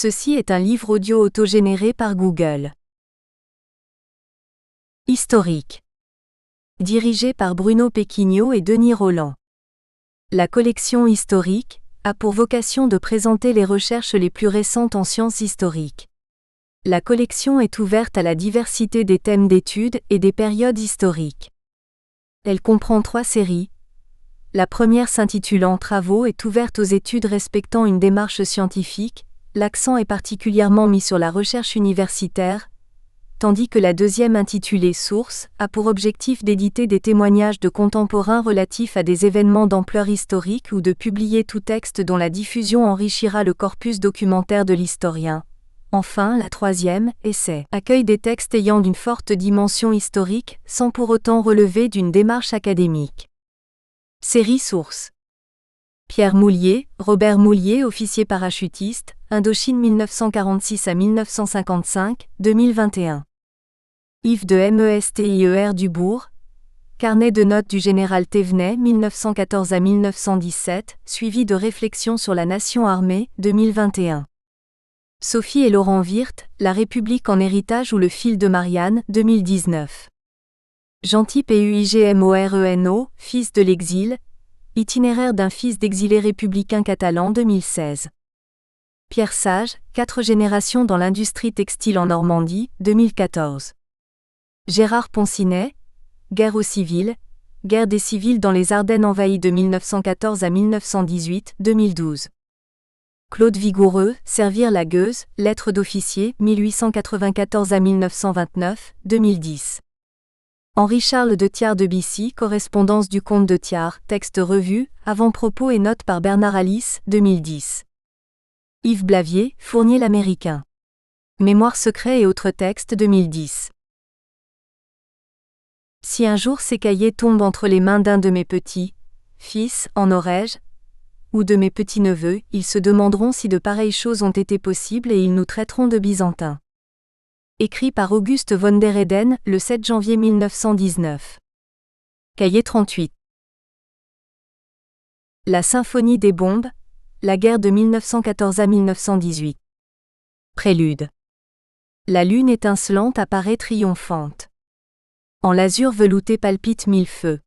Ceci est un livre audio autogénéré par Google. Historique. Dirigé par Bruno Pequignot et Denis Rolland. La collection historique a pour vocation de présenter les recherches les plus récentes en sciences historiques. La collection est ouverte à la diversité des thèmes d'études et des périodes historiques. Elle comprend 3 séries. La première s'intitulant Travaux est ouverte aux études respectant une démarche scientifique, l'accent est particulièrement mis sur la recherche universitaire, tandis que la deuxième intitulée Sources a pour objectif d'éditer des témoignages de contemporains relatifs à des événements d'ampleur historique ou de publier tout texte dont la diffusion enrichira le corpus documentaire de l'historien. Enfin, la troisième, Essais, accueille des textes ayant une forte dimension historique, sans pour autant relever d'une démarche académique. Série Sources. Pierre Moulier, Robert Moulier, officier parachutiste, Indochine 1946 à 1955, 2021. Yves de Mestier Dubourg, Carnet de notes du général Thévenet 1914 à 1917, suivi de Réflexions sur la nation armée, 2021. Sophie et Laurent Wirth, La République en héritage ou le fil de Marianne, 2019. Gentil Puigmoreno, fils de l'exil, Itinéraire d'un fils d'exilé républicain catalan 2016. Pierre Sage, 4 générations dans l'industrie textile en Normandie, 2014. Gérard Ponsinet, Guerre aux civils, Guerre des civils dans les Ardennes envahies de 1914 à 1918, 2012. Claude Vigoureux, Servir la gueuse, Lettres d'officier, 1894 à 1929, 2010. Henri-Charles de Thiard de Bissy, Correspondance du comte de Thiard, texte revu, avant-propos et notes par Bernard Alice, 2010. Yves Blavier, Fournier l'Américain. Mémoires secrets et autres textes, 2010. Si un jour ces cahiers tombent entre les mains d'un de mes petits fils, en aurais-je, ou de mes petits-neveux, ils se demanderont si de pareilles choses ont été possibles et ils nous traiteront de byzantins. Écrit par Auguste von der Eden, le 7 janvier 1919. Cahier 38. La symphonie des bombes, la guerre de 1914 à 1918. Prélude. La lune étincelante apparaît triomphante. En l'azur velouté palpitent 1000 feux.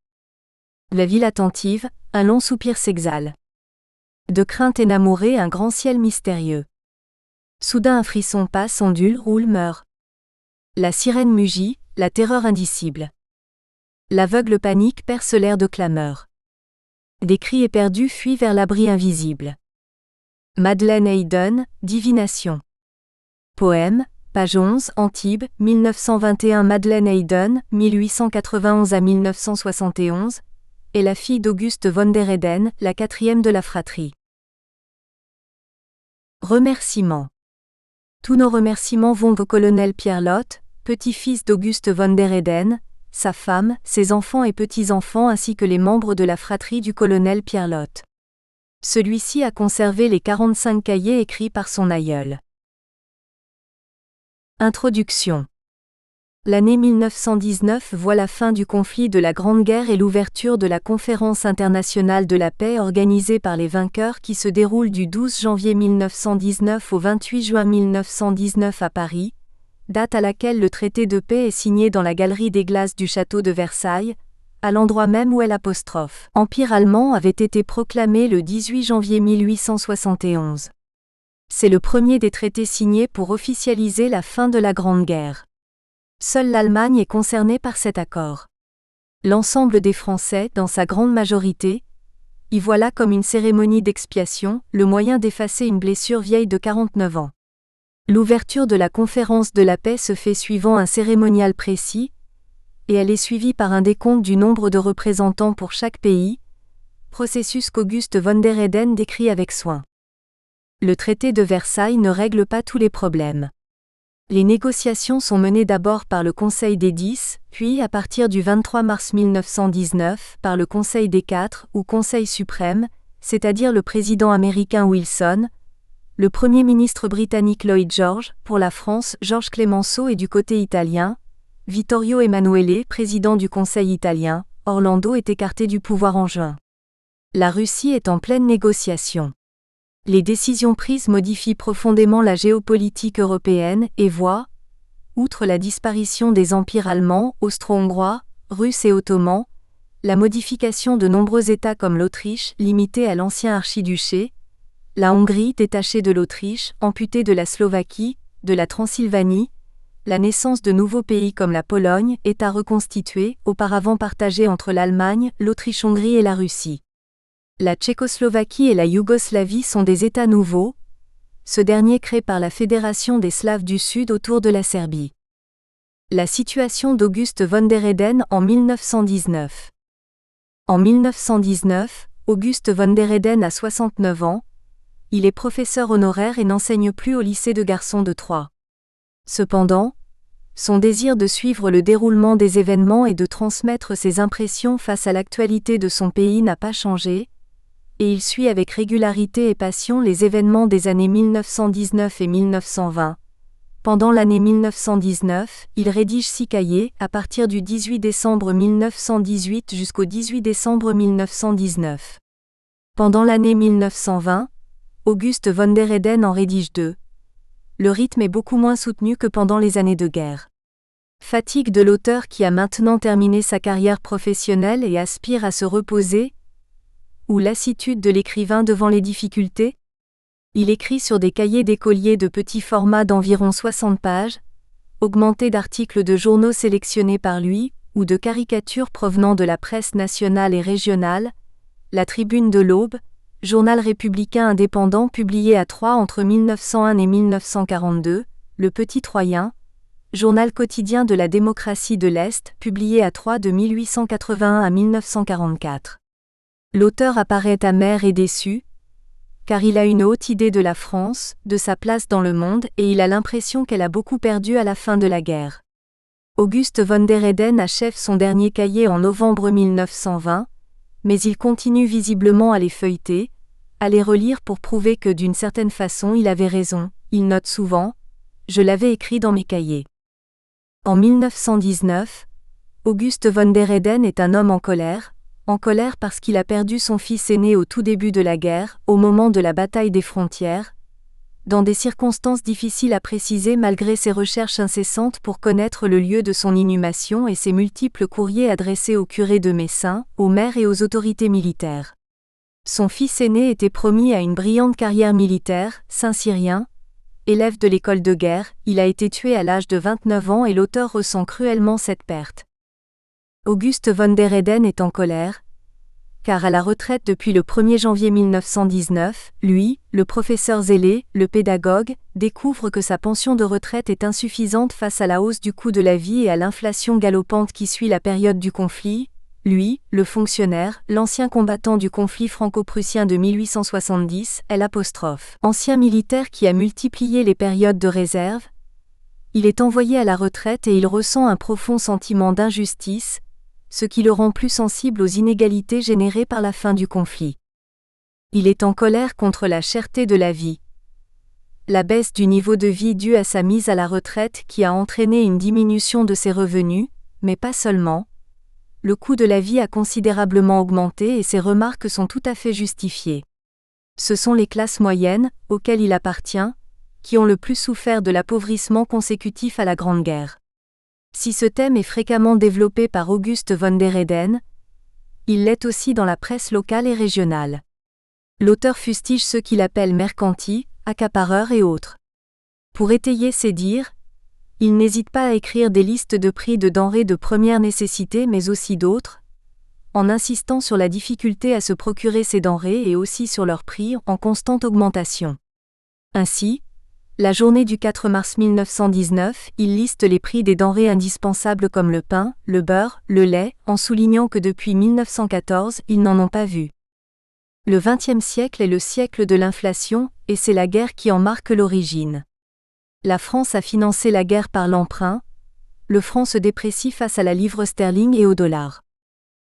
La ville attentive, un long soupir s'exhale. De crainte énamourée un grand ciel mystérieux. Soudain un frisson passe, ondule, roule, meurt. La sirène mugit, la terreur indicible. L'aveugle panique perce l'air de clameur. Des cris éperdus fuient vers l'abri invisible. Madeleine Hayden, Divination. Poème, page 11, Antibes, 1921. Madeleine Hayden, 1891 à 1971, est la fille d'Auguste von der Eden, la 4e de la fratrie. Remerciements. Tous nos remerciements vont au colonel Pierre Lotte, petit-fils d'Auguste von der Eden, sa femme, ses enfants et petits-enfants ainsi que les membres de la fratrie du colonel Pierre Lotte. Celui-ci a conservé les 45 cahiers écrits par son aïeul. Introduction. L'année 1919 voit la fin du conflit de la Grande Guerre et l'ouverture de la Conférence internationale de la paix organisée par les vainqueurs qui se déroule du 12 janvier 1919 au 28 juin 1919 à Paris, date à laquelle le traité de paix est signé dans la galerie des glaces du château de Versailles, à l'endroit même où Empire allemand avait été proclamé le 18 janvier 1871. C'est le premier des traités signés pour officialiser la fin de la Grande Guerre. Seule l'Allemagne est concernée par cet accord. L'ensemble des Français, dans sa grande majorité, y voit là comme une cérémonie d'expiation, le moyen d'effacer une blessure vieille de 49 ans. L'ouverture de la conférence de la paix se fait suivant un cérémonial précis, et elle est suivie par un décompte du nombre de représentants pour chaque pays, processus qu'Auguste von der Eden décrit avec soin. Le traité de Versailles ne règle pas tous les problèmes. Les négociations sont menées d'abord par le Conseil des 10, puis à partir du 23 mars 1919 par le Conseil des 4 ou Conseil suprême, c'est-à-dire le président américain Wilson, le Premier ministre britannique Lloyd George, pour la France Georges Clemenceau et du côté italien, Vittorio Emanuele, président du Conseil italien, Orlando est écarté du pouvoir en juin. La Russie est en pleine négociation. Les décisions prises modifient profondément la géopolitique européenne et voient, outre la disparition des empires allemands, austro-hongrois, russes et ottomans, la modification de nombreux États comme l'Autriche, limitée à l'ancien archiduché, la Hongrie détachée de l'Autriche, amputée de la Slovaquie, de la Transylvanie, la naissance de nouveaux pays comme la Pologne, État reconstitué, auparavant partagé entre l'Allemagne, l'Autriche-Hongrie et la Russie. La Tchécoslovaquie et la Yougoslavie sont des États nouveaux, ce dernier créé par la Fédération des Slaves du Sud autour de la Serbie. La situation d'Auguste von der Heyden en 1919. En 1919, Auguste von der Heyden a 69 ans, il est professeur honoraire et n'enseigne plus au lycée de garçons de Troyes. Cependant, son désir de suivre le déroulement des événements et de transmettre ses impressions face à l'actualité de son pays n'a pas changé, et il suit avec régularité et passion les événements des années 1919 et 1920. Pendant l'année 1919, il rédige 6 cahiers, à partir du 18 décembre 1918 jusqu'au 18 décembre 1919. Pendant l'année 1920, Auguste von der Heyden en rédige 2. Le rythme est beaucoup moins soutenu que pendant les années de guerre. Fatigue de l'auteur qui a maintenant terminé sa carrière professionnelle et aspire à se reposer, ou lassitude de l'écrivain devant les difficultés? Il écrit sur des cahiers d'écolier de petit format d'environ 60 pages, augmentés d'articles de journaux sélectionnés par lui, ou de caricatures provenant de la presse nationale et régionale, La Tribune de l'Aube, journal républicain indépendant publié à Troyes entre 1901 et 1942, Le Petit Troyen, journal quotidien de la démocratie de l'Est, publié à Troyes de 1881 à 1944. L'auteur apparaît amer et déçu, car il a une haute idée de la France, de sa place dans le monde et il a l'impression qu'elle a beaucoup perdu à la fin de la guerre. Auguste von der Heyden achève son dernier cahier en novembre 1920, mais il continue visiblement à les feuilleter, à les relire pour prouver que d'une certaine façon il avait raison. Il note souvent « Je l'avais écrit dans mes cahiers ». En 1919, Auguste von der Heyden est un homme en colère parce qu'il a perdu son fils aîné au tout début de la guerre, au moment de la bataille des frontières, dans des circonstances difficiles à préciser malgré ses recherches incessantes pour connaître le lieu de son inhumation et ses multiples courriers adressés au curé de Messins, aux maires et aux autorités militaires. Son fils aîné était promis à une brillante carrière militaire, Saint-Cyrien, élève de l'école de guerre, il a été tué à l'âge de 29 ans et l'auteur ressent cruellement cette perte. Auguste von der Heyden est en colère, car à la retraite depuis le 1er janvier 1919, lui, le professeur zélé, le pédagogue, découvre que sa pension de retraite est insuffisante face à la hausse du coût de la vie et à l'inflation galopante qui suit la période du conflit. Lui, le fonctionnaire, l'ancien combattant du conflit franco-prussien de 1870, ancien militaire qui a multiplié les périodes de réserve, il est envoyé à la retraite et il ressent un profond sentiment d'injustice, ce qui le rend plus sensible aux inégalités générées par la fin du conflit. Il est en colère contre la cherté de la vie. La baisse du niveau de vie due à sa mise à la retraite qui a entraîné une diminution de ses revenus, mais pas seulement. Le coût de la vie a considérablement augmenté et ses remarques sont tout à fait justifiées. Ce sont les classes moyennes, auxquelles il appartient, qui ont le plus souffert de l'appauvrissement consécutif à la Grande Guerre. Si ce thème est fréquemment développé par Auguste von der Heyden, il l'est aussi dans la presse locale et régionale. L'auteur fustige ceux qu'il appelle mercantis, accapareurs et autres. Pour étayer ses dires, il n'hésite pas à écrire des listes de prix de denrées de première nécessité mais aussi d'autres, en insistant sur la difficulté à se procurer ces denrées et aussi sur leur prix en constante augmentation. Ainsi, la journée du 4 mars 1919, il liste les prix des denrées indispensables comme le pain, le beurre, le lait, en soulignant que depuis 1914, ils n'en ont pas vu. Le XXe siècle est le siècle de l'inflation, et c'est la guerre qui en marque l'origine. La France a financé la guerre par l'emprunt, le franc se déprécie face à la livre sterling et au dollar.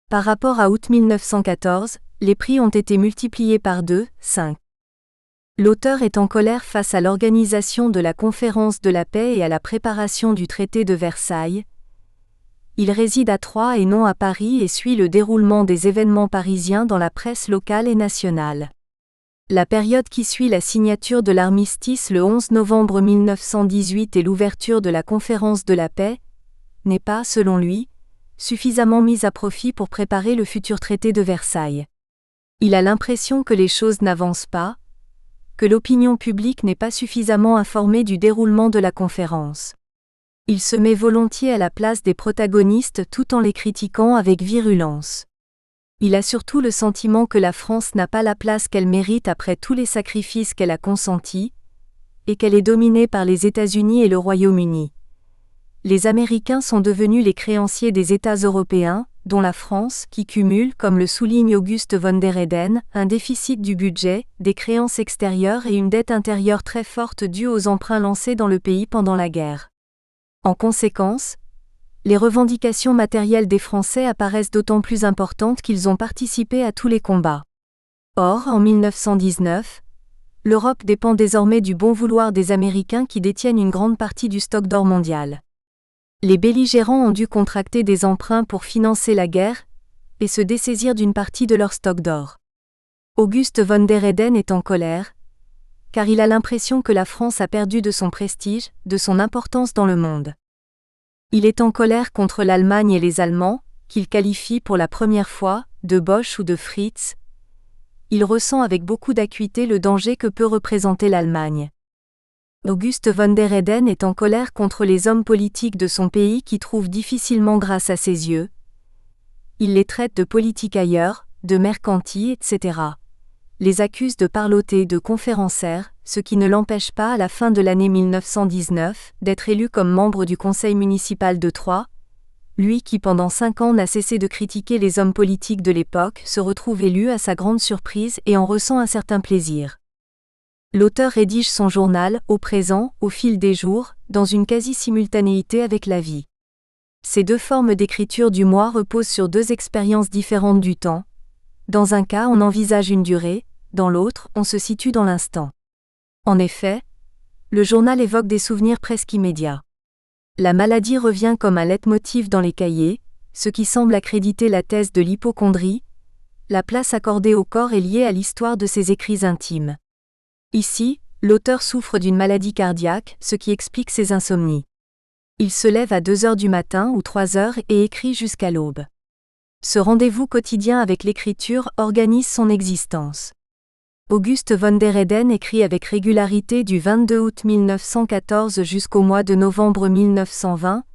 Par rapport à août 1914, les prix ont été multipliés par 2,5. L'auteur est en colère face à l'organisation de la Conférence de la paix et à la préparation du traité de Versailles. Il réside à Troyes et non à Paris et suit le déroulement des événements parisiens dans la presse locale et nationale. La période qui suit la signature de l'armistice le 11 novembre 1918 et l'ouverture de la conférence de la paix n'est pas, selon lui, suffisamment mise à profit pour préparer le futur traité de Versailles. Il a l'impression que les choses n'avancent pas, que l'opinion publique n'est pas suffisamment informée du déroulement de la conférence. Il se met volontiers à la place des protagonistes tout en les critiquant avec virulence. Il a surtout le sentiment que la France n'a pas la place qu'elle mérite après tous les sacrifices qu'elle a consentis, et qu'elle est dominée par les États-Unis et le Royaume-Uni. Les Américains sont devenus les créanciers des États européens, dont la France, qui cumule, comme le souligne Auguste von der Heyden, un déficit du budget, des créances extérieures et une dette intérieure très forte due aux emprunts lancés dans le pays pendant la guerre. En conséquence, les revendications matérielles des Français apparaissent d'autant plus importantes qu'ils ont participé à tous les combats. Or, en 1919, l'Europe dépend désormais du bon vouloir des Américains qui détiennent une grande partie du stock d'or mondial. Les belligérants ont dû contracter des emprunts pour financer la guerre et se dessaisir d'une partie de leur stock d'or. Auguste von der Heyden est en colère, car il a l'impression que la France a perdu de son prestige, de son importance dans le monde. Il est en colère contre l'Allemagne et les Allemands, qu'il qualifie pour la première fois de Boche ou de Fritz. Il ressent avec beaucoup d'acuité le danger que peut représenter l'Allemagne. Auguste von der Heyden est en colère contre les hommes politiques de son pays qui trouvent difficilement grâce à ses yeux. Il les traite de politicailleurs, de mercantis, etc. Les accuse de parloter, de conférencières, ce qui ne l'empêche pas à la fin de l'année 1919 d'être élu comme membre du conseil municipal de Troyes. Lui qui pendant 5 ans n'a cessé de critiquer les hommes politiques de l'époque se retrouve élu à sa grande surprise et en ressent un certain plaisir. L'auteur rédige son journal, au présent, au fil des jours, dans une quasi-simultanéité avec la vie. Ces deux formes d'écriture du moi reposent sur deux expériences différentes du temps. Dans un cas, on envisage une durée, dans l'autre, on se situe dans l'instant. En effet, le journal évoque des souvenirs presque immédiats. La maladie revient comme un leitmotiv dans les cahiers, ce qui semble accréditer la thèse de l'hypocondrie. La place accordée au corps est liée à l'histoire de ses écrits intimes. Ici, l'auteur souffre d'une maladie cardiaque, ce qui explique ses insomnies. Il se lève à 2 heures du matin ou 3 heures et écrit jusqu'à l'aube. Ce rendez-vous quotidien avec l'écriture organise son existence. Auguste von der Heyden écrit avec régularité du 22 août 1914 jusqu'au mois de novembre 1920,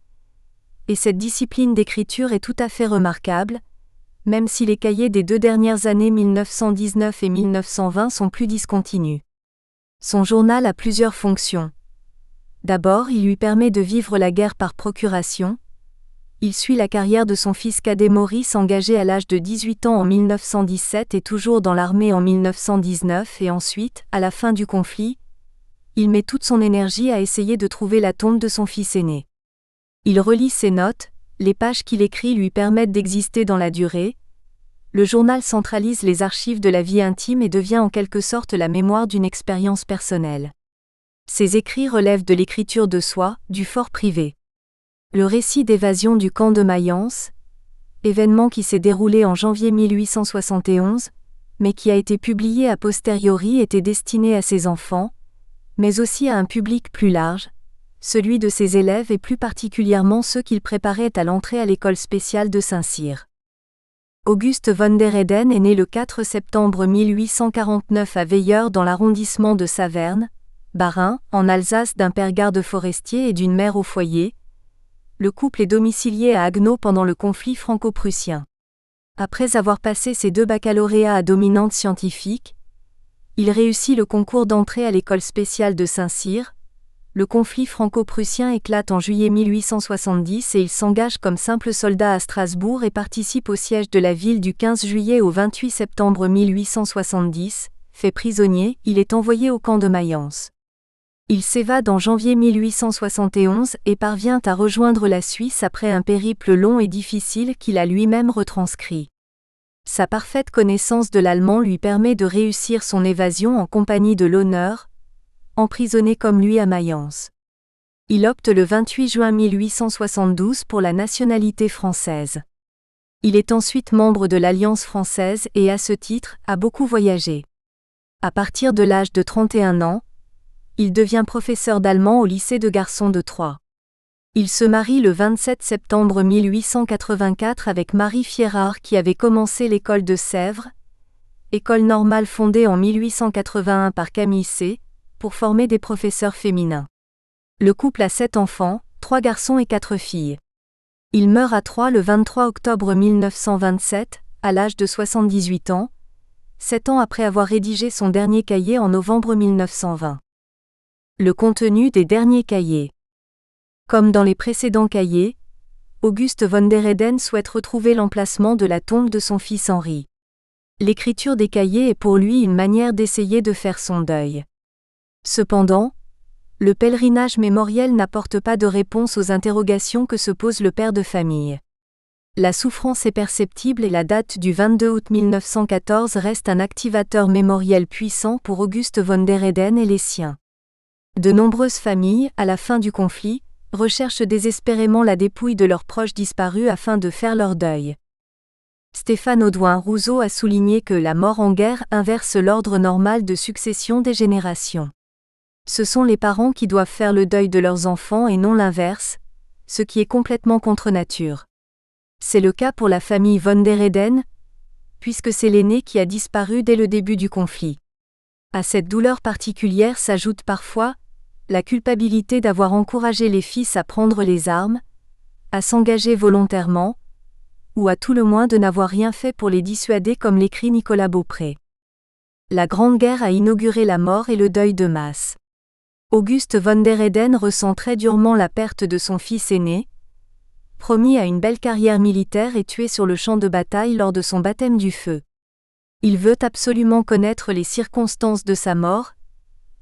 et cette discipline d'écriture est tout à fait remarquable, même si les cahiers des 2 dernières années 1919 et 1920 sont plus discontinus. Son journal a plusieurs fonctions. D'abord, il lui permet de vivre la guerre par procuration. Il suit la carrière de son fils cadet Maurice engagé à l'âge de 18 ans en 1917 et toujours dans l'armée en 1919 et ensuite, à la fin du conflit, il met toute son énergie à essayer de trouver la tombe de son fils aîné. Il relit ses notes, les pages qu'il écrit lui permettent d'exister dans la durée. Le journal centralise les archives de la vie intime et devient en quelque sorte la mémoire d'une expérience personnelle. Ses écrits relèvent de l'écriture de soi, du fort privé. Le récit d'évasion du camp de Mayence, événement qui s'est déroulé en janvier 1871, mais qui a été publié a posteriori, était destiné à ses enfants, mais aussi à un public plus large, celui de ses élèves et plus particulièrement ceux qu'il préparait à l'entrée à l'école spéciale de Saint-Cyr. Auguste von der Heyden est né le 4 septembre 1849 à Veilleur dans l'arrondissement de Saverne, Bas-Rhin, en Alsace d'un père garde forestier et d'une mère au foyer. Le couple est domicilié à Haguenau pendant le conflit franco-prussien. Après avoir passé ses 2 baccalauréats à dominante scientifique, il réussit le concours d'entrée à l'école spéciale de Saint-Cyr. Le conflit franco-prussien éclate en juillet 1870 et il s'engage comme simple soldat à Strasbourg et participe au siège de la ville du 15 juillet au 28 septembre 1870. Fait prisonnier, il est envoyé au camp de Mayence. Il s'évade en janvier 1871 et parvient à rejoindre la Suisse après un périple long et difficile qu'il a lui-même retranscrit. Sa parfaite connaissance de l'allemand lui permet de réussir son évasion en compagnie de l'honneur, emprisonné comme lui à Mayence. Il opte le 28 juin 1872 pour la nationalité française. Il est ensuite membre de l'Alliance française et à ce titre, a beaucoup voyagé. À partir de l'âge de 31 ans, il devient professeur d'allemand au lycée de garçons de Troyes. Il se marie le 27 septembre 1884 avec Marie Fierard qui avait commencé l'école de Sèvres, école normale fondée en 1881 par Camille C, pour former des professeurs féminins. Le couple a 7 enfants, 3 garçons et 4 filles. Il meurt à Troyes le 23 octobre 1927, à l'âge de 78 ans, 7 ans après avoir rédigé son dernier cahier en novembre 1920. Le contenu des derniers cahiers. Comme dans les précédents cahiers, Auguste von der Heyden souhaite retrouver l'emplacement de la tombe de son fils Henri. L'écriture des cahiers est pour lui une manière d'essayer de faire son deuil. Cependant, le pèlerinage mémoriel n'apporte pas de réponse aux interrogations que se pose le père de famille. La souffrance est perceptible et la date du 22 août 1914 reste un activateur mémoriel puissant pour Auguste von der Heyden et les siens. De nombreuses familles, à la fin du conflit, recherchent désespérément la dépouille de leurs proches disparus afin de faire leur deuil. Stéphane Audouin-Rousseau a souligné que la mort en guerre inverse l'ordre normal de succession des générations. Ce sont les parents qui doivent faire le deuil de leurs enfants et non l'inverse, ce qui est complètement contre nature. C'est le cas pour la famille von der Heyden, puisque c'est l'aîné qui a disparu dès le début du conflit. À cette douleur particulière s'ajoute parfois la culpabilité d'avoir encouragé les fils à prendre les armes, à s'engager volontairement, ou à tout le moins de n'avoir rien fait pour les dissuader comme l'écrit Nicolas Beaupré. La Grande Guerre a inauguré la mort et le deuil de masse. Auguste von der Heyden ressent très durement la perte de son fils aîné, promis à une belle carrière militaire et tué sur le champ de bataille lors de son baptême du feu. Il veut absolument connaître les circonstances de sa mort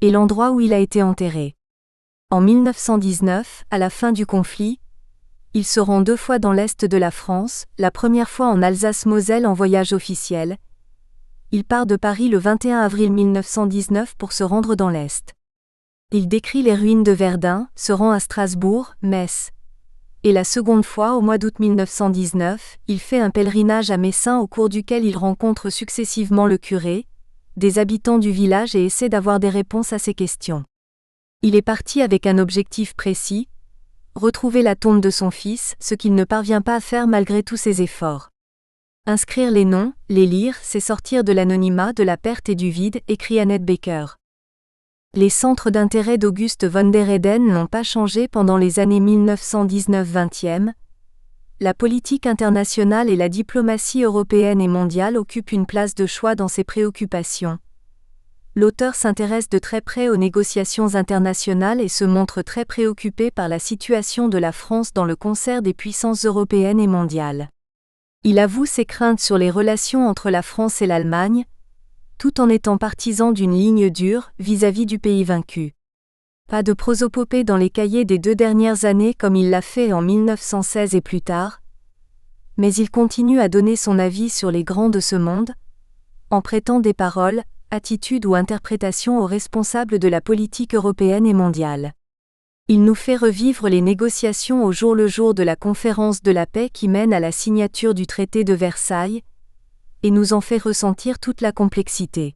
et l'endroit où il a été enterré. En 1919, à la fin du conflit, il se rend 2 fois dans l'est de la France, la première fois en Alsace-Moselle en voyage officiel. Il part de Paris le 21 avril 1919 pour se rendre dans l'est. Il décrit les ruines de Verdun, se rend à Strasbourg, Metz. Et la seconde fois, au mois d'août 1919, il fait un pèlerinage à Messin au cours duquel il rencontre successivement le curé, des habitants du village et essaie d'avoir des réponses à ses questions. Il est parti avec un objectif précis, retrouver la tombe de son fils, ce qu'il ne parvient pas à faire malgré tous ses efforts. Inscrire les noms, les lire, c'est sortir de l'anonymat, de la perte et du vide, écrit Annette Baker. Les centres d'intérêt d'Auguste von der Heyden n'ont pas changé pendant les années 1919-20e. La politique internationale et la diplomatie européenne et mondiale occupent une place de choix dans ses préoccupations. L'auteur s'intéresse de très près aux négociations internationales et se montre très préoccupé par la situation de la France dans le concert des puissances européennes et mondiales. Il avoue ses craintes sur les relations entre la France et l'Allemagne, tout en étant partisan d'une ligne dure vis-à-vis du pays vaincu. Pas de prosopopée dans les cahiers des 2 dernières années comme il l'a fait en 1916 et plus tard, mais il continue à donner son avis sur les grands de ce monde, en prêtant des paroles, attitudes ou interprétations aux responsables de la politique européenne et mondiale. Il nous fait revivre les négociations au jour le jour de la conférence de la paix qui mène à la signature du traité de Versailles, et nous en fait ressentir toute la complexité.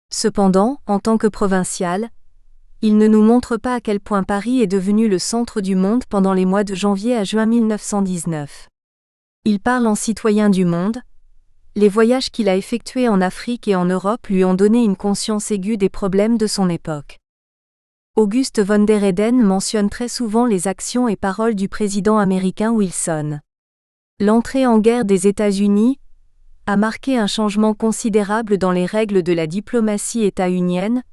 Cependant, en tant que provincial, il ne nous montre pas à quel point Paris est devenu le centre du monde pendant les mois de janvier à juin 1919. Il parle en citoyen du monde. Les voyages qu'il a effectués en Afrique et en Europe lui ont donné une conscience aiguë des problèmes de son époque. Auguste von der Heyden mentionne très souvent les actions et paroles du président américain Wilson. L'entrée en guerre des États-Unis a marqué un changement considérable dans les règles de la diplomatie états-unienne,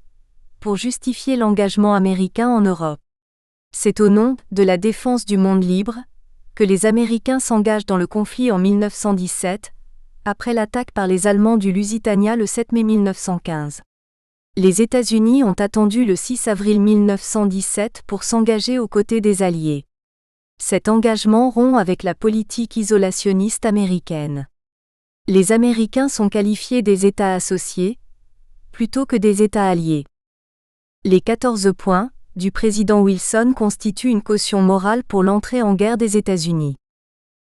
pour justifier l'engagement américain en Europe. C'est au nom de la défense du monde libre que les Américains s'engagent dans le conflit en 1917, après l'attaque par les Allemands du Lusitania le 7 mai 1915. Les États-Unis ont attendu le 6 avril 1917 pour s'engager aux côtés des Alliés. Cet engagement rompt avec la politique isolationniste américaine. Les Américains sont qualifiés des États associés, plutôt que des États alliés. Les 14 points du président Wilson constituent une caution morale pour l'entrée en guerre des États-Unis.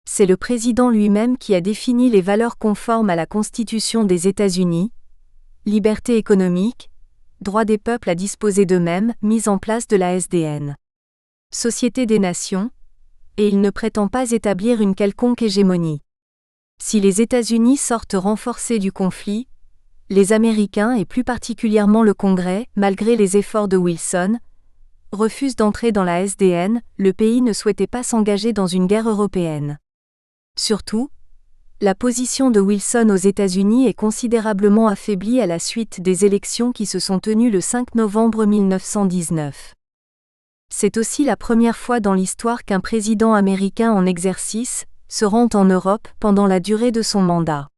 C'est le président lui-même qui a défini les valeurs conformes à la Constitution des États-Unis, liberté économique, droit des peuples à disposer d'eux-mêmes, mise en place de la SDN. Société des nations, et il ne prétend pas établir une quelconque hégémonie. Si les États-Unis sortent renforcés du conflit, les Américains et plus particulièrement le Congrès, malgré les efforts de Wilson, refusent d'entrer dans la SDN, le pays ne souhaitait pas s'engager dans une guerre européenne. Surtout, la position de Wilson aux États-Unis est considérablement affaiblie à la suite des élections qui se sont tenues le 5 novembre 1919. C'est aussi la première fois dans l'histoire qu'un président américain en exercice se rend en Europe pendant la durée de son mandat.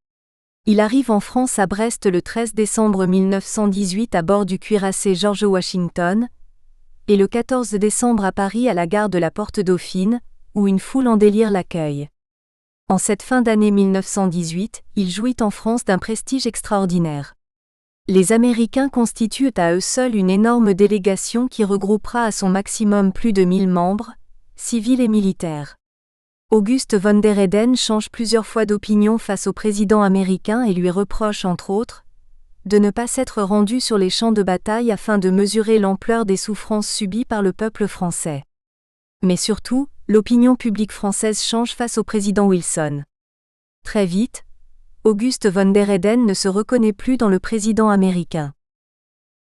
Il arrive en France à Brest le 13 décembre 1918 à bord du cuirassé George Washington, et le 14 décembre à Paris à la gare de la Porte-Dauphine, où une foule en délire l'accueille. En cette fin d'année 1918, il jouit en France d'un prestige extraordinaire. Les Américains constituent à eux seuls une énorme délégation qui regroupera à son maximum plus de 1000 membres, civils et militaires. Auguste von der Heyden change plusieurs fois d'opinion face au président américain et lui reproche entre autres de ne pas s'être rendu sur les champs de bataille afin de mesurer l'ampleur des souffrances subies par le peuple français. Mais surtout, l'opinion publique française change face au président Wilson. Très vite, Auguste von der Heyden ne se reconnaît plus dans le président américain.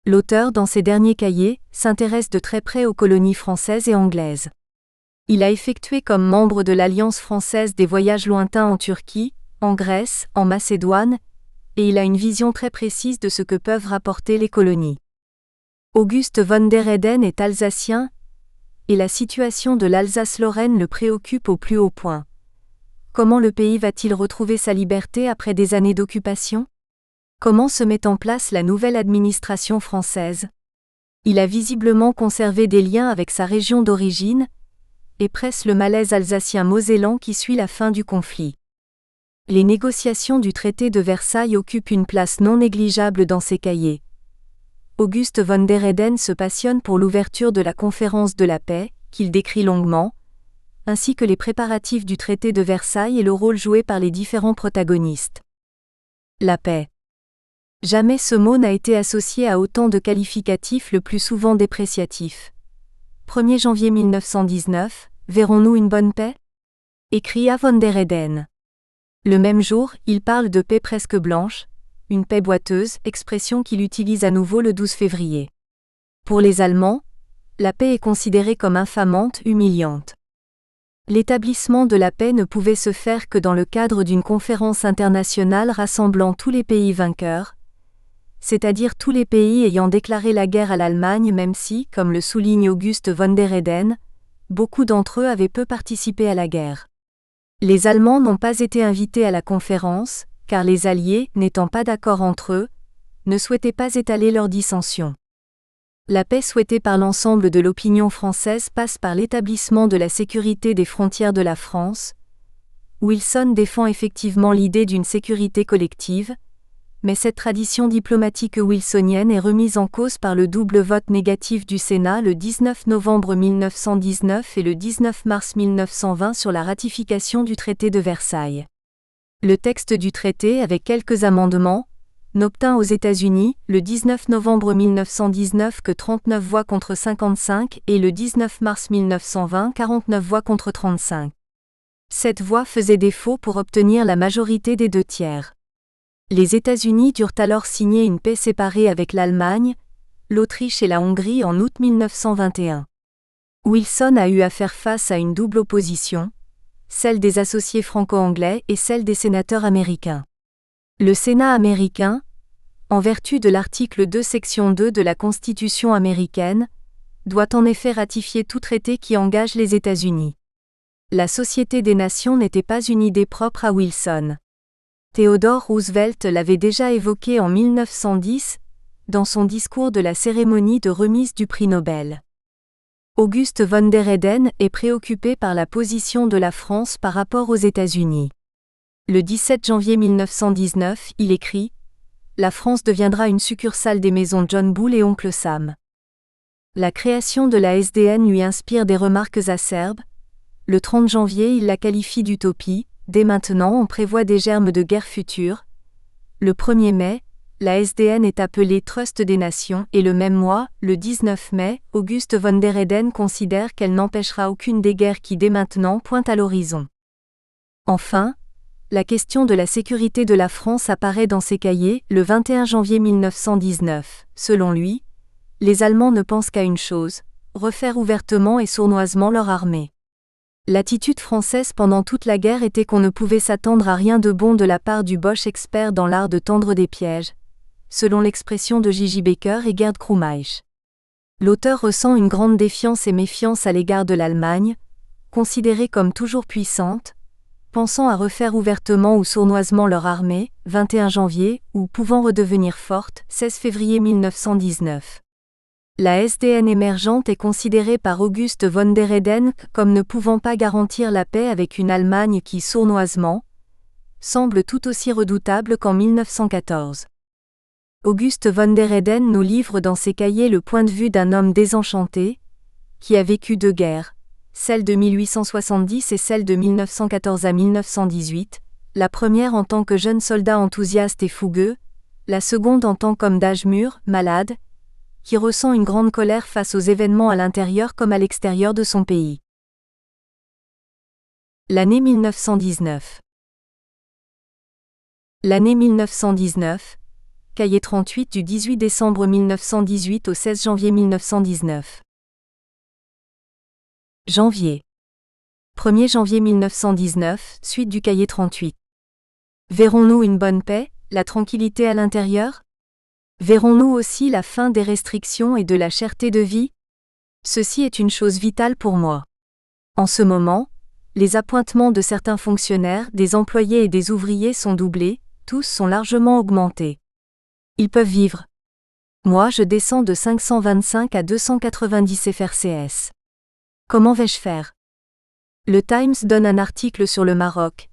L'auteur, dans ses derniers cahiers, s'intéresse de très près aux colonies françaises et anglaises. Il a effectué comme membre de l'Alliance française des voyages lointains en Turquie, en Grèce, en Macédoine, et il a une vision très précise de ce que peuvent rapporter les colonies. Auguste von der Heyden est alsacien, et la situation de l'Alsace-Lorraine le préoccupe au plus haut point. Comment le pays va-t-il retrouver sa liberté après des années d'occupation ? Comment se met en place la nouvelle administration française ? Il a visiblement conservé des liens avec sa région d'origine, et presse le malaise alsacien-mosellan qui suit la fin du conflit. Les négociations du traité de Versailles occupent une place non négligeable dans ses cahiers. Auguste von der Heyden se passionne pour l'ouverture de la conférence de la paix, qu'il décrit longuement, ainsi que les préparatifs du traité de Versailles et le rôle joué par les différents protagonistes. La paix. Jamais ce mot n'a été associé à autant de qualificatifs le plus souvent dépréciatifs. 1er janvier 1919, verrons-nous une bonne paix ? Écria von der Heyden. Le même jour, il parle de paix presque blanche, une paix boiteuse, expression qu'il utilise à nouveau le 12 février. Pour les Allemands, la paix est considérée comme infamante, humiliante. L'établissement de la paix ne pouvait se faire que dans le cadre d'une conférence internationale rassemblant tous les pays vainqueurs, c'est-à-dire tous les pays ayant déclaré la guerre à l'Allemagne même si, comme le souligne Auguste von der Heyden, beaucoup d'entre eux avaient peu participé à la guerre. Les Allemands n'ont pas été invités à la conférence, car les Alliés, n'étant pas d'accord entre eux, ne souhaitaient pas étaler leurs dissensions. La paix souhaitée par l'ensemble de l'opinion française passe par l'établissement de la sécurité des frontières de la France. Wilson défend effectivement l'idée d'une sécurité collective, mais cette tradition diplomatique wilsonienne est remise en cause par le double vote négatif du Sénat le 19 novembre 1919 et le 19 mars 1920 sur la ratification du traité de Versailles. Le texte du traité, avec quelques amendements, n'obtint aux États-Unis, le 19 novembre 1919 que 39 voix contre 55 et le 19 mars 1920 49 voix contre 35. Cette voix faisait défaut pour obtenir la majorité des 2/3. Les États-Unis durent alors signer une paix séparée avec l'Allemagne, l'Autriche et la Hongrie en août 1921. Wilson a eu à faire face à une double opposition, celle des associés franco-anglais et celle des sénateurs américains. Le Sénat américain, en vertu de l'article 2 section 2 de la Constitution américaine, doit en effet ratifier tout traité qui engage les États-Unis. La Société des Nations n'était pas une idée propre à Wilson. Theodore Roosevelt l'avait déjà évoqué en 1910, dans son discours de la cérémonie de remise du prix Nobel. Auguste von der Heyden est préoccupé par la position de la France par rapport aux États-Unis. Le 17 janvier 1919, il écrit « La France deviendra une succursale des maisons John Bull et Oncle Sam ». La création de la SDN lui inspire des remarques acerbes. Le 30 janvier, il la qualifie d'utopie. Dès maintenant, on prévoit des germes de guerre future. Le 1er mai, la SDN est appelée Trust des Nations et le même mois, le 19 mai, Auguste von der Heyden considère qu'elle n'empêchera aucune des guerres qui dès maintenant pointent à l'horizon. Enfin, la question de la sécurité de la France apparaît dans ses cahiers le 21 janvier 1919. Selon lui, les Allemands ne pensent qu'à une chose, refaire ouvertement et sournoisement leur armée. L'attitude française pendant toute la guerre était qu'on ne pouvait s'attendre à rien de bon de la part du Boche expert dans l'art de tendre des pièges, selon l'expression de J.J. Baker et Gerd Krumeich. L'auteur ressent une grande défiance et méfiance à l'égard de l'Allemagne, considérée comme toujours puissante, pensant à refaire ouvertement ou sournoisement leur armée, 21 janvier, ou pouvant redevenir forte, 16 février 1919. La SDN émergente est considérée par Auguste von der Heyden comme ne pouvant pas garantir la paix avec une Allemagne qui sournoisement semble tout aussi redoutable qu'en 1914. Auguste von der Heyden nous livre dans ses cahiers le point de vue d'un homme désenchanté, qui a vécu deux guerres, celle de 1870 et celle de 1914 à 1918, la première en tant que jeune soldat enthousiaste et fougueux, la seconde en tant qu'homme d'âge mûr, malade, qui ressent une grande colère face aux événements à l'intérieur comme à l'extérieur de son pays. L'année 1919. L'année 1919, cahier 38 du 18 décembre 1918 au 16 janvier 1919. Janvier. 1er janvier 1919, suite du cahier 38. Verrons-nous une bonne paix, la tranquillité à l'intérieur ? Verrons-nous aussi la fin des restrictions et de la cherté de vie ? Ceci est une chose vitale pour moi. En ce moment, les appointements de certains fonctionnaires, des employés et des ouvriers sont doublés, tous sont largement augmentés. Ils peuvent vivre. Moi je descends de 525 à 290 FRCS. Comment vais-je faire ? Le Times donne un article sur le Maroc.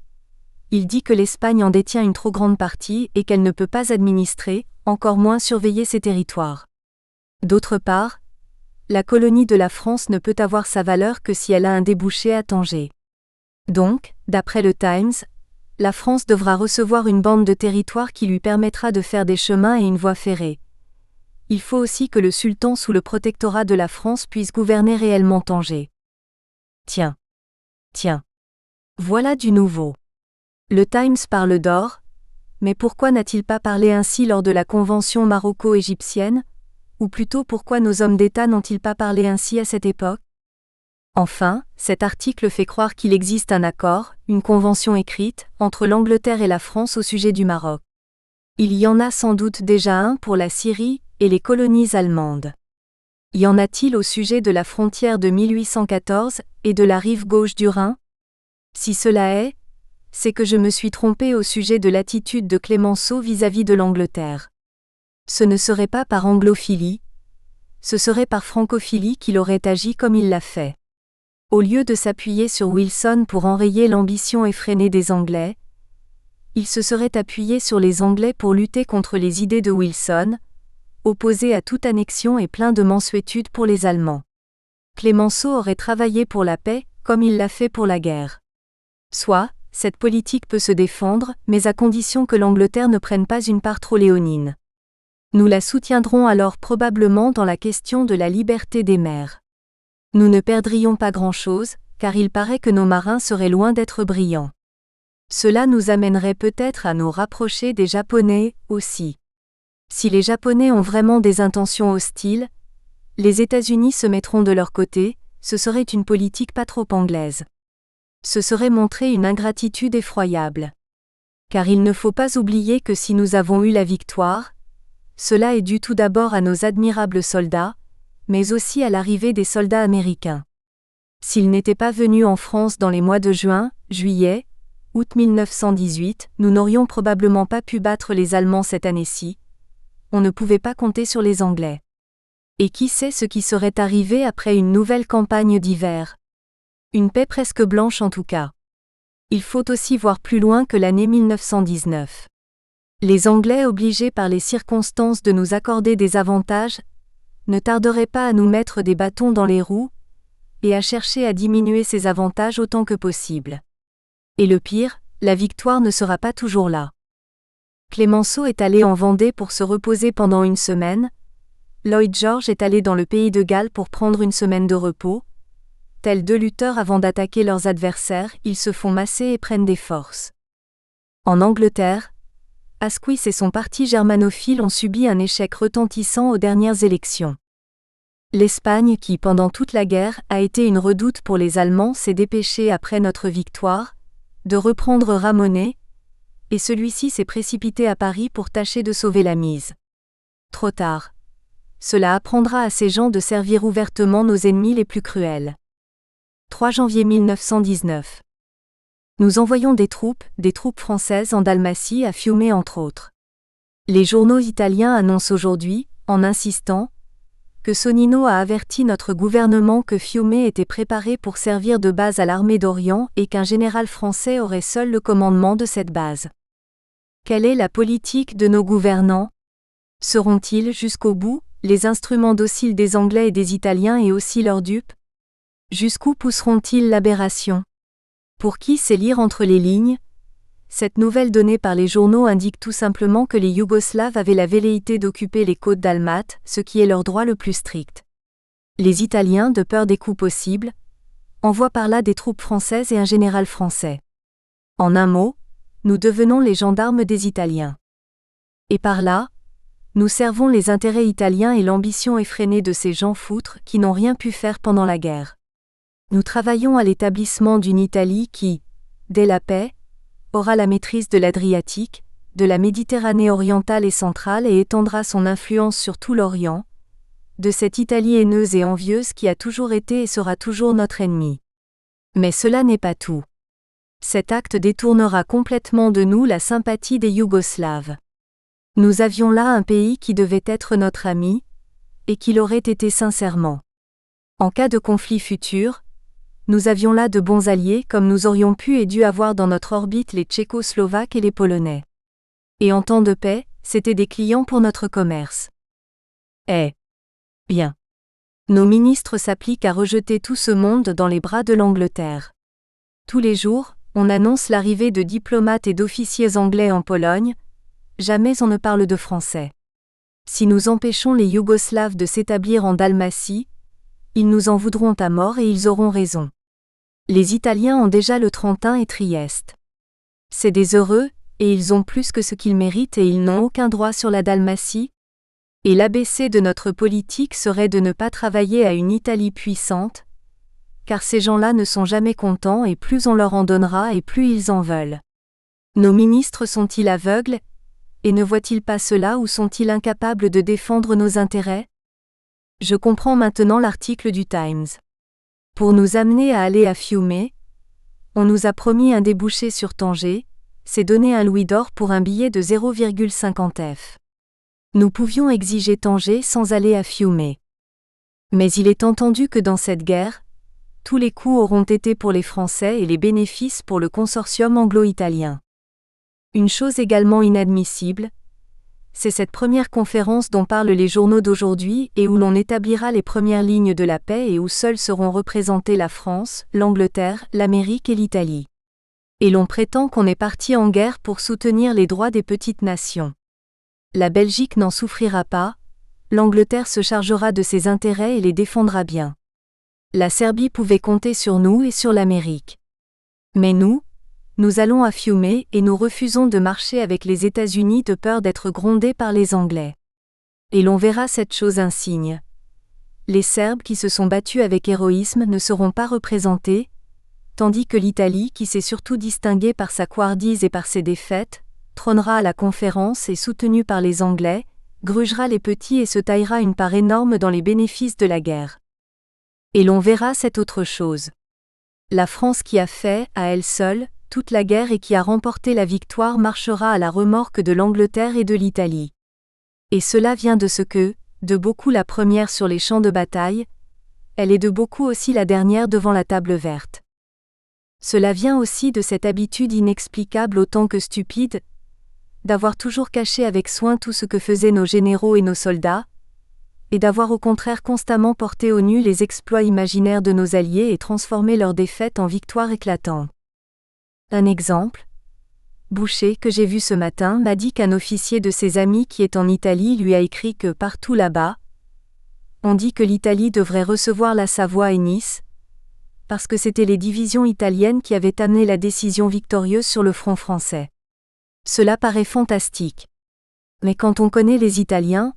Il dit que l'Espagne en détient une trop grande partie et qu'elle ne peut pas administrer, encore moins surveiller ses territoires. D'autre part, la colonie de la France ne peut avoir sa valeur que si elle a un débouché à Tanger. Donc, d'après le Times, la France devra recevoir une bande de territoire qui lui permettra de faire des chemins et une voie ferrée. Il faut aussi que le sultan sous le protectorat de la France puisse gouverner réellement Tanger. Tiens. Voilà du nouveau. Le Times parle d'or, mais pourquoi n'a-t-il pas parlé ainsi lors de la convention maroco-égyptienne ? Ou plutôt pourquoi nos hommes d'État n'ont-ils pas parlé ainsi à cette époque ? Enfin, cet article fait croire qu'il existe un accord, une convention écrite, entre l'Angleterre et la France au sujet du Maroc. Il y en a sans doute déjà un pour la Syrie et les colonies allemandes. Y en a-t-il au sujet de la frontière de 1814 et de la rive gauche du Rhin ? Si cela est, c'est que je me suis trompé au sujet de l'attitude de Clémenceau vis-à-vis de l'Angleterre. Ce ne serait pas par anglophilie, ce serait par francophilie qu'il aurait agi comme il l'a fait. Au lieu de s'appuyer sur Wilson pour enrayer l'ambition effrénée des Anglais, il se serait appuyé sur les Anglais pour lutter contre les idées de Wilson, opposé à toute annexion et plein de mansuétude pour les Allemands. Clémenceau aurait travaillé pour la paix, comme il l'a fait pour la guerre. Soit, cette politique peut se défendre, mais à condition que l'Angleterre ne prenne pas une part trop léonine. Nous la soutiendrons alors probablement dans la question de la liberté des mers. Nous ne perdrions pas grand-chose, car il paraît que nos marins seraient loin d'être brillants. Cela nous amènerait peut-être à nous rapprocher des Japonais, aussi. Si les Japonais ont vraiment des intentions hostiles, les États-Unis se mettront de leur côté, ce serait une politique pas trop anglaise. Ce serait montrer une ingratitude effroyable. Car il ne faut pas oublier que si nous avons eu la victoire, cela est dû tout d'abord à nos admirables soldats, mais aussi à l'arrivée des soldats américains. S'ils n'étaient pas venus en France dans les mois de juin, juillet, août 1918, nous n'aurions probablement pas pu battre les Allemands cette année-ci. On ne pouvait pas compter sur les Anglais. Et qui sait ce qui serait arrivé après une nouvelle campagne d'hiver ? Une paix presque blanche en tout cas. Il faut aussi voir plus loin que l'année 1919. Les Anglais, obligés par les circonstances de nous accorder des avantages, ne tarderaient pas à nous mettre des bâtons dans les roues, et à chercher à diminuer ces avantages autant que possible. Et le pire, la victoire ne sera pas toujours là. Clémenceau est allé en Vendée pour se reposer pendant une semaine. Lloyd George est allé dans le pays de Galles pour prendre une semaine de repos. Tels deux lutteurs avant d'attaquer leurs adversaires, ils se font masser et prennent des forces. En Angleterre, Asquith et son parti germanophile ont subi un échec retentissant aux dernières élections. L'Espagne, qui pendant toute la guerre a été une redoute pour les Allemands, s'est dépêchée après notre victoire de reprendre Ramonet, et celui-ci s'est précipité à Paris pour tâcher de sauver la mise. Trop tard. Cela apprendra à ces gens de servir ouvertement nos ennemis les plus cruels. 3 janvier 1919. Nous envoyons des troupes françaises en Dalmatie à Fiume entre autres. Les journaux italiens annoncent aujourd'hui, en insistant, que Sonnino a averti notre gouvernement que Fiume était préparé pour servir de base à l'armée d'Orient et qu'un général français aurait seul le commandement de cette base. Quelle est la politique de nos gouvernants ? Seront-ils jusqu'au bout les instruments dociles des Anglais et des Italiens et aussi leurs dupes ? Jusqu'où pousseront-ils l'aberration ? Pour qui sait lire entre les lignes ? Cette nouvelle donnée par les journaux indique tout simplement que les Yougoslaves avaient la velléité d'occuper les côtes dalmates, ce qui est leur droit le plus strict. Les Italiens, de peur des coups possibles, envoient par là des troupes françaises et un général français. En un mot, nous devenons les gendarmes des Italiens. Et par là, nous servons les intérêts italiens et l'ambition effrénée de ces gens foutres qui n'ont rien pu faire pendant la guerre. Nous travaillons à l'établissement d'une Italie qui, dès la paix, aura la maîtrise de l'Adriatique, de la Méditerranée orientale et centrale et étendra son influence sur tout l'Orient, de cette Italie haineuse et envieuse qui a toujours été et sera toujours notre ennemi. Mais cela n'est pas tout. Cet acte détournera complètement de nous la sympathie des Yougoslaves. Nous avions là un pays qui devait être notre ami, et qui l'aurait été sincèrement. En cas de conflit futur, nous avions là de bons alliés comme nous aurions pu et dû avoir dans notre orbite les Tchécoslovaques et les Polonais. Et en temps de paix, c'étaient des clients pour notre commerce. Bien. Nos ministres s'appliquent à rejeter tout ce monde dans les bras de l'Angleterre. Tous les jours, on annonce l'arrivée de diplomates et d'officiers anglais en Pologne, jamais on ne parle de français. Si nous empêchons les Yougoslaves de s'établir en Dalmatie, ils nous en voudront à mort et ils auront raison. Les Italiens ont déjà le Trentin et Trieste. C'est des heureux, et ils ont plus que ce qu'ils méritent et ils n'ont aucun droit sur la Dalmatie. Et l'ABC de notre politique serait de ne pas travailler à une Italie puissante, car ces gens-là ne sont jamais contents et plus on leur en donnera et plus ils en veulent. Nos ministres sont-ils aveugles, et ne voient-ils pas cela ou sont-ils incapables de défendre nos intérêts ? Je comprends maintenant l'article du Times. Pour nous amener à aller à Fiume, on nous a promis un débouché sur Tanger, c'est donner un louis d'or pour un billet de 0,50 F. Nous pouvions exiger Tanger sans aller à Fiume. Mais il est entendu que dans cette guerre, tous les coups auront été pour les Français et les bénéfices pour le consortium anglo-italien. Une chose également inadmissible, c'est cette première conférence dont parlent les journaux d'aujourd'hui et où l'on établira les premières lignes de la paix et où seuls seront représentés la France, l'Angleterre, l'Amérique et l'Italie. Et l'on prétend qu'on est parti en guerre pour soutenir les droits des petites nations. La Belgique n'en souffrira pas, l'Angleterre se chargera de ses intérêts et les défendra bien. La Serbie pouvait compter sur nous et sur l'Amérique. Mais nous allons à Fiume et nous refusons de marcher avec les États-Unis de peur d'être grondés par les Anglais. Et l'on verra cette chose insigne. Les Serbes qui se sont battus avec héroïsme ne seront pas représentés, tandis que l'Italie qui s'est surtout distinguée par sa couardise et par ses défaites, trônera à la conférence et soutenue par les Anglais, grugera les petits et se taillera une part énorme dans les bénéfices de la guerre. Et l'on verra cette autre chose. La France qui a fait, à elle seule, toute la guerre et qui a remporté la victoire marchera à la remorque de l'Angleterre et de l'Italie. Et cela vient de ce que, de beaucoup la première sur les champs de bataille, elle est de beaucoup aussi la dernière devant la table verte. Cela vient aussi de cette habitude inexplicable autant que stupide, d'avoir toujours caché avec soin tout ce que faisaient nos généraux et nos soldats, et d'avoir au contraire constamment porté au nu les exploits imaginaires de nos alliés et transformé leurs défaites en victoires éclatantes. Un exemple. Boucher, que j'ai vu ce matin, m'a dit qu'un officier de ses amis qui est en Italie lui a écrit que partout là-bas, on dit que l'Italie devrait recevoir la Savoie et Nice, parce que c'était les divisions italiennes qui avaient amené la décision victorieuse sur le front français. Cela paraît fantastique. Mais quand on connaît les Italiens,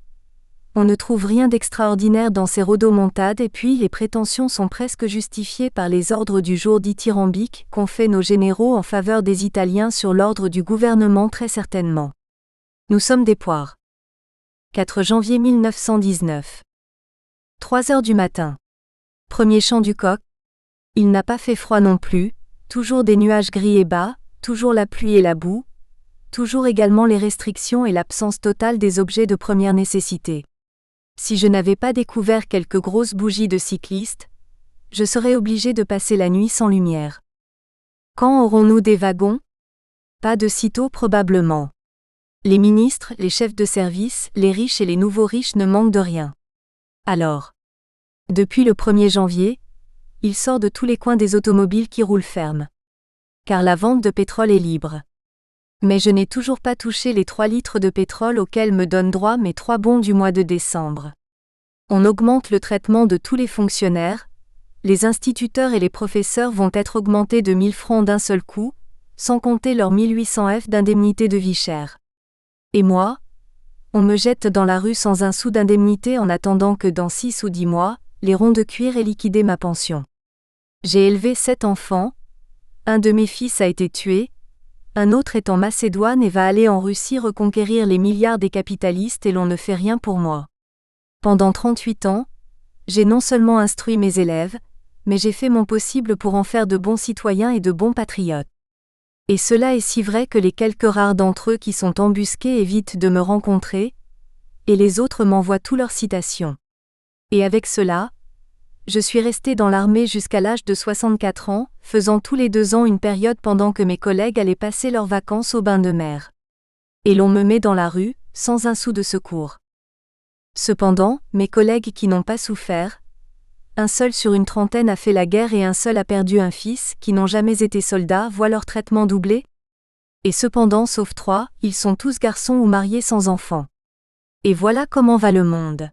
on ne trouve rien d'extraordinaire dans ces rodomontades et puis les prétentions sont presque justifiées par les ordres du jour dithyrambiques qu'ont fait nos généraux en faveur des Italiens sur l'ordre du gouvernement très certainement. Nous sommes des poires. 4 janvier 1919. 3 heures du matin. Premier chant du coq. Il n'a pas fait froid non plus, toujours des nuages gris et bas, toujours la pluie et la boue, toujours également les restrictions et l'absence totale des objets de première nécessité. Si je n'avais pas découvert quelques grosses bougies de cyclistes, je serais obligé de passer la nuit sans lumière. Quand aurons-nous des wagons ? Pas de sitôt probablement. Les ministres, les chefs de service, les riches et les nouveaux riches ne manquent de rien. Alors, depuis le 1er janvier, il sort de tous les coins des automobiles qui roulent ferme. Car la vente de pétrole est libre. Mais je n'ai toujours pas touché les 3 litres de pétrole auxquels me donnent droit mes 3 bons du mois de décembre. On augmente le traitement de tous les fonctionnaires, les instituteurs et les professeurs vont être augmentés de 1000 francs d'un seul coup, sans compter leurs 1800 F d'indemnité de vie chère. Et moi, on me jette dans la rue sans un sou d'indemnité en attendant que dans 6 ou 10 mois, les ronds de cuir aient liquidé ma pension. J'ai élevé 7 enfants, un de mes fils a été tué, un autre est en Macédoine et va aller en Russie reconquérir les milliards des capitalistes et l'on ne fait rien pour moi. Pendant 38 ans, j'ai non seulement instruit mes élèves, mais j'ai fait mon possible pour en faire de bons citoyens et de bons patriotes. Et cela est si vrai que les quelques rares d'entre eux qui sont embusqués évitent de me rencontrer, et les autres m'envoient tous leurs citations. Et avec cela, je suis resté dans l'armée jusqu'à l'âge de 64 ans, faisant tous les 2 ans une période pendant que mes collègues allaient passer leurs vacances au bain de mer. Et l'on me met dans la rue, sans un sou de secours. Cependant, mes collègues qui n'ont pas souffert, un seul sur une trentaine a fait la guerre et un seul a perdu un fils, qui n'ont jamais été soldats, voient leur traitement doublé. Et cependant, sauf 3, ils sont tous garçons ou mariés sans enfants. Et voilà comment va le monde.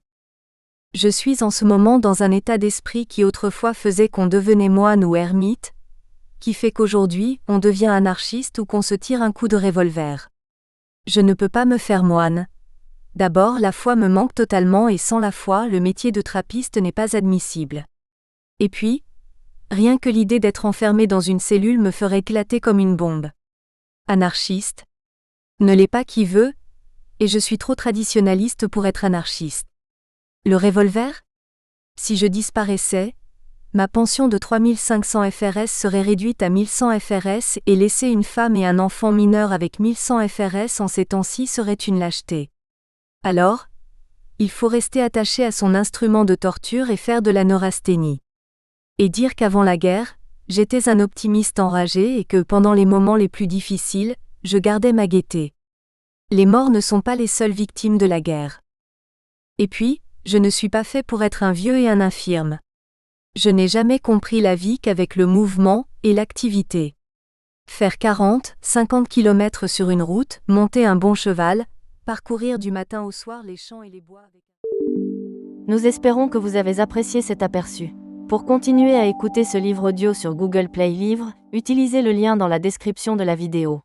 Je suis en ce moment dans un état d'esprit qui autrefois faisait qu'on devenait moine ou ermite, qui fait qu'aujourd'hui, on devient anarchiste ou qu'on se tire un coup de revolver. Je ne peux pas me faire moine. D'abord, la foi me manque totalement et sans la foi, le métier de trappiste n'est pas admissible. Et puis, rien que l'idée d'être enfermé dans une cellule me ferait éclater comme une bombe. Anarchiste ? Ne l'est pas qui veut, et je suis trop traditionnaliste pour être anarchiste. Le revolver ? Si je disparaissais, ma pension de 3500 FRS serait réduite à 1100 FRS et laisser une femme et un enfant mineur avec 1100 FRS en ces temps-ci serait une lâcheté. Alors, il faut rester attaché à son instrument de torture et faire de la neurasthénie. Et dire qu'avant la guerre, j'étais un optimiste enragé et que pendant les moments les plus difficiles, je gardais ma gaieté. Les morts ne sont pas les seules victimes de la guerre. Et puis, je ne suis pas fait pour être un vieux et un infirme. Je n'ai jamais compris la vie qu'avec le mouvement et l'activité. Faire 40, 50 km sur une route, monter un bon cheval, parcourir du matin au soir les champs et les bois avec... Nous espérons que vous avez apprécié cet aperçu. Pour continuer à écouter ce livre audio sur Google Play Livres, utilisez le lien dans la description de la vidéo.